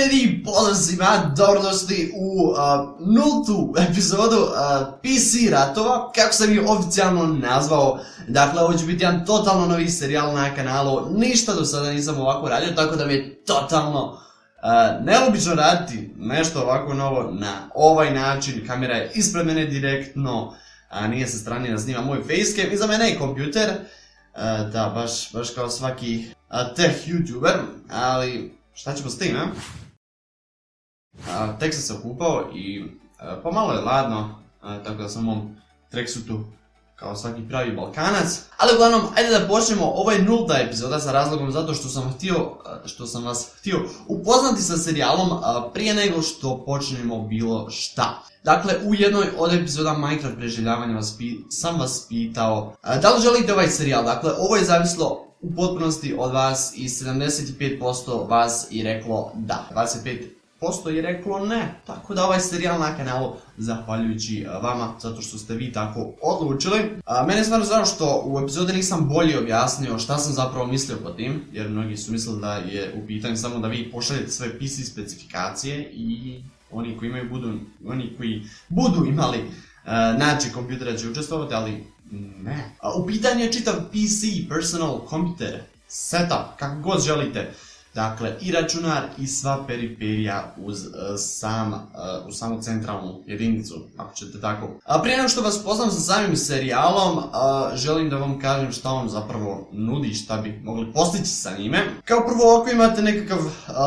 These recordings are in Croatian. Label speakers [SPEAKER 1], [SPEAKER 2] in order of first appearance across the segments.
[SPEAKER 1] ljudi, pozdrav svima, dobrodošli u nultu epizodu PC ratova, kako sam ih oficijalno nazvao. Dakle, ovo će biti jedan totalno novi serijal na kanalu, ništa do sada nisam ovako radio, tako da mi je totalno neobično raditi nešto ovako novo na ovaj način. Kamera je ispred mene direktno, nije sa strane da snima moj facecam, iza mene je kompjuter. Da, baš kao svaki tech youtuber, ali šta ćemo s tim, tek sam se okupao i pomalo je ladno, tako da sam u ovom tracksuitu kao svaki pravi Balkanac. Ali uglavnom, ajde da počnemo, ovo je nulta epizoda sa razlogom zato što sam vas htio upoznati sa serijalom prije nego što počnemo bilo šta. Dakle, u jednoj od epizoda Minecraft preživljavanja sam vas pitao da li želite ovaj serijal. Dakle, ovo je zavislo u potpunosti od vas i 75% vas je reklo da, 25% je reklo ne. Tako da ovaj serijal na kanalu, zahvaljujući vama, zato što ste vi tako odlučili. Mene je stvarno znao što u epizodi nisam bolje objasnio šta sam zapravo mislio po tim, jer mnogi su mislili da je u pitanju samo da vi pošaljete sve PC specifikacije i oni koji budu imali način kompjutera će učestvovati, ali ne. U pitanju je čitav PC, personal computer, setup, kako god želite. Dakle, i računar i sva periferija uz samu centralnu jedinicu, ako ćete tako. Prije nego što vas poznam sa samim serijalom, želim da vam kažem šta on zapravo nudi, šta bi mogli postići sa njime. Kao prvo, ako imate nekakav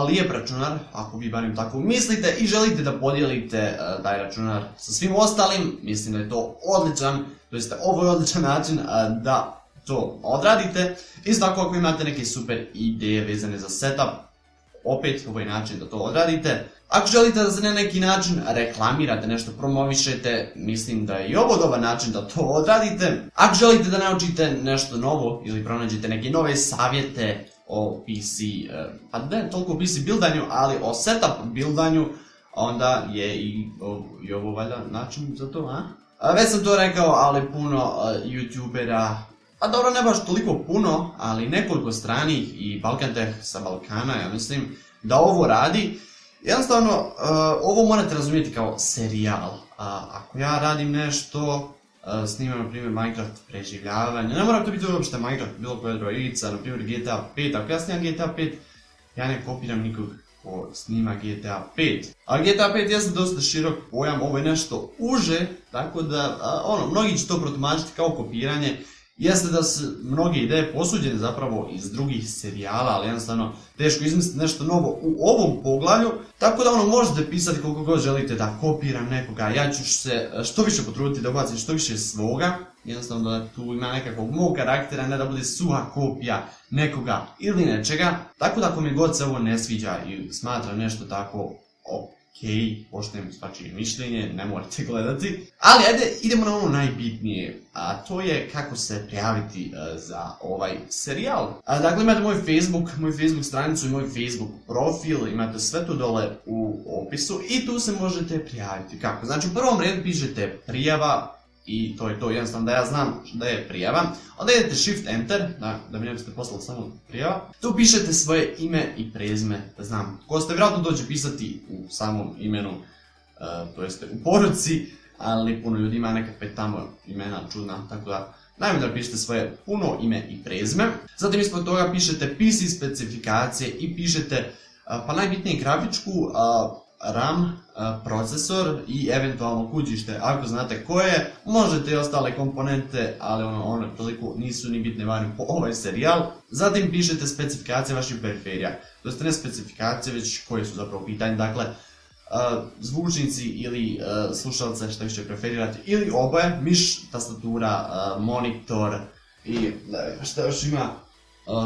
[SPEAKER 1] lijep računar, ako vi barem tako mislite i želite da podijelite taj računar sa svim ostalim, mislim da je to odličan, ovo je odličan način da to odradite. Isto tako ako imate neke super ideje vezane za setup, opet ovo je način da to odradite. Ako želite da se na neki način reklamirate, nešto promovišete, mislim da je i ovo dobar način da to odradite. Ako želite da naučite nešto novo ili pronađete neke nove savjete o PC, pa ne toliko o PC buildanju, ali o setup buildanju, onda je i ovo valjda način za to, Već sam to rekao, ali puno youtubera, pa dobro, ne baš toliko puno, ali nekoliko stranih i Balkantech sa Balkana, ja mislim, da ovo radi. Jednostavno, ovo morate razumjeti kao serijal. Ako ja radim nešto, snimam na primjer Minecraft preživljavanje, ne mora to biti uopšte Minecraft, bilo koja druga igrica, na primjer GTA 5, ako ja snimam GTA 5, ja ne kopiram nikog ko snima GTA 5. A GTA 5 jeste dosta širok pojam, ovo je nešto uže, tako da, mnogi će to protumačiti kao kopiranje. Jeste da su mnoge ideje posuđene zapravo iz drugih serijala, ali jednostavno teško izmisliti nešto novo u ovom poglavlju. Tako da možete pisati koliko god želite da kopiram nekoga, ja ću se što više potruditi da ubacim što više svoga. Jednostavno da tu ima nekakvog mog karaktera, ne da bude suha kopija nekoga ili nečega. Tako da ako mi god se ovo ne sviđa i smatram nešto tako poštujem svačije mišljenje, ne morate gledati. Ali ajde, idemo na ono najbitnije, a to je kako se prijaviti za ovaj serijal. Dakle, imate moj Facebook stranicu i moj Facebook profil, imate sve to dole u opisu i tu se možete prijaviti. Kako? Znači, u prvom redu pišete prijava i to je to, jednostavno da ja znam da je prijava. Onda idete Shift Enter, da mi ne biste poslali samo prijava. Tu pišete svoje ime i prezime, da znam ko ste, vjerojatno to će pisati u samom imenu, to jeste u poruci, ali puno ljudi ima nekakve tamo imena čudna, tako da najbolje da pišete svoje puno ime i prezime. Zatim ispod toga pišete PC specifikacije i pišete pa najbitnije grafičku, RAM, procesor i eventualno kućište, ako znate koje, možete i ostale komponente, ali one toliko nisu ni bitne barem po ovaj serijal. Zatim pišete specifikacije vaših periferija, to jest ne specifikacije, već koje su zapravo pitanje, dakle zvučnici ili slušalce, što više preferirate, ili oboje, miš, tastatura, monitor i što još ima,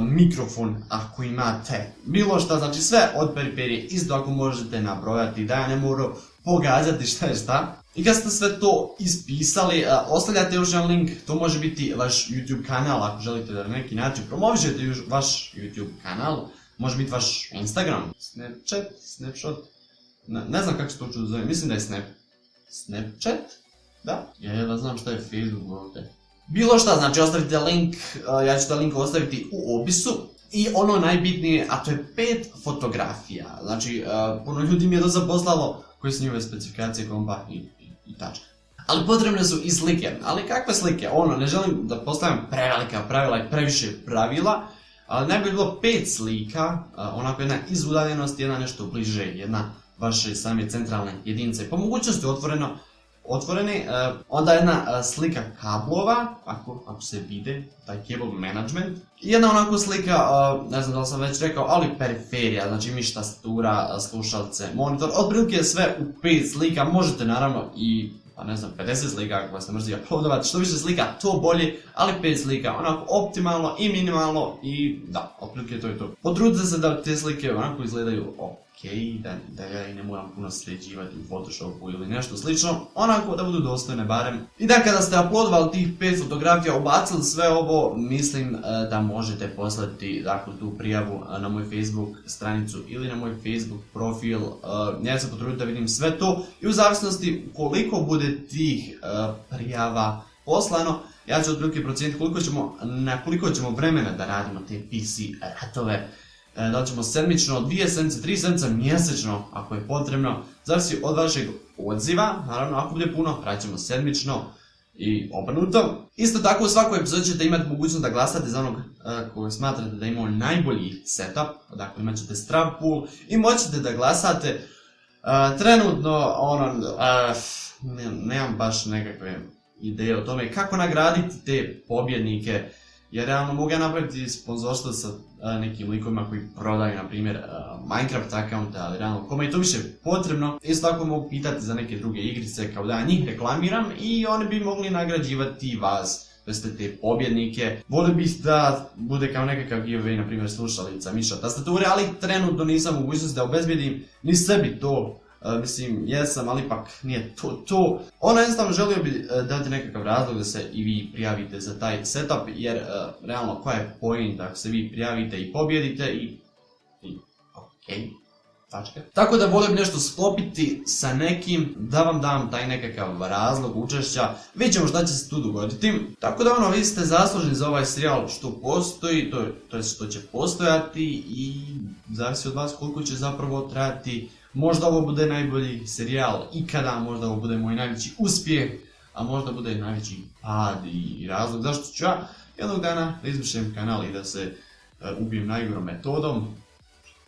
[SPEAKER 1] mikrofon ako imate, bilo šta, znači sve od periferije, isto ako možete nabrojati, da ja ne moram pogađati šta je šta. I kad ste sve to ispisali, ostavljate još jedan link, to može biti vaš YouTube kanal, ako želite da na neki način promovišete vaš YouTube kanal, može biti vaš Instagram, Snapchat, ne znam kako se to čudo zove, mislim da je Snapchat, da? Ja da znam šta je Facebook ovdje. Bilo šta, znači ostavite link, ja ću taj link ostaviti u opisu I ono najbitnije, a to je 5 fotografija. Znači, puno ljudi mi je dosta poslalo koje su njihove specifikacije kompa i tačka. Ali potrebne su i slike. Ali kakve slike? Ne želim da postavljam prevelika pravila i previše pravila, ali najbolje bilo 5 slika, onako jedna iz udaljenosti, jedna nešto bliže, jedna vaše same centralne jedinice. Po mogućnosti otvorene, onda jedna slika kablova, ako se vide, taj cable management. I jedna onako slika, ne znam da li sam već rekao, ali periferija, znači miš, tastatura, slušalce, monitor, otprilike sve u 5 slika, možete naravno i 50 slika ako vas ne možete uploadovati, što više slika to bolje, ali 5 slika onako optimalno i minimalno i da, otprilike to je to. Potrudite se da te slike onako izgledaju da ja i ne moram puno sređivati u Photoshopu ili nešto slično, onako da budu dostojne barem. I da kada ste uploadovali tih 5 fotografija, ubacili sve ovo, mislim da možete poslati dakle, tu prijavu na moj Facebook stranicu ili na moj Facebook profil. Ja se potrudim da vidim sve to i u zavisnosti koliko bude tih prijava poslano, ja ću otprilike procijeniti na koliko ćemo vremena da radimo te PC ratove. Da li ćemo sedmično, 2 sedmice, 3 sedmice, mjesečno ako je potrebno, zavisi od vašeg odziva, naravno ako bude puno, radit sedmično i obrnuto. Isto tako u svakoj epizodi ćete imati mogućnost da glasate za onog kojeg smatrate da ima najbolji setup, dakle imat ćete strav pool i moćete da glasate. Trenutno, nemam baš nekakve ideje o tome kako nagraditi te pobjednike. Jer realno mogu ja napraviti sponzorstvo sa nekim likovima koji prodaju, na primjer, Minecraft account, ali realno kome je to više potrebno. Isto tako mogu pitati za neke druge igrice kao da ja njih reklamiram i oni bi mogli nagrađivati vas, te pobjednike. Volio bih da bude kao nekakav giveaway, na primjer slušalica, miša, tastature, ali trenutno nisam u mogućnosti da obezbijedim ni sebi to. Mislim, jesam, ali ipak nije to. Jednostavno želio bi dati nekakav razlog da se i vi prijavite za taj setup, jer realno koja je point ako se vi prijavite i pobjedite i okej, tačka. Tako da volio bi nešto sklopiti sa nekim, da vam dam taj nekakav razlog učešća, vidjet ćemo šta će se tu dogoditi. Tako da vi ste zaslužni za ovaj serijal što postoji, to je što će postojati i zavisi od vas koliko će zapravo trajati. Možda ovo bude najbolji serijal ikada, možda ovo bude moj najveći uspjeh, a možda bude najveći pad i razlog zašto ću ja jednog dana da izbrišem kanal i da se ubijem najgorom metodom.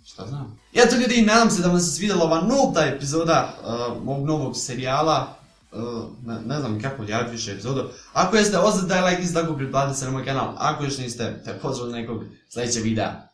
[SPEAKER 1] Šta znam. Eto ljudi, nadam se da vam se svidjela ova 0. epizoda mog novog serijala. Ne znam kako odjaviti više epizodu. Ako jeste, ostavite like, isto tako pretplatite se na moj kanal. Ako još niste, te pozdrav nekog sljedećeg videa.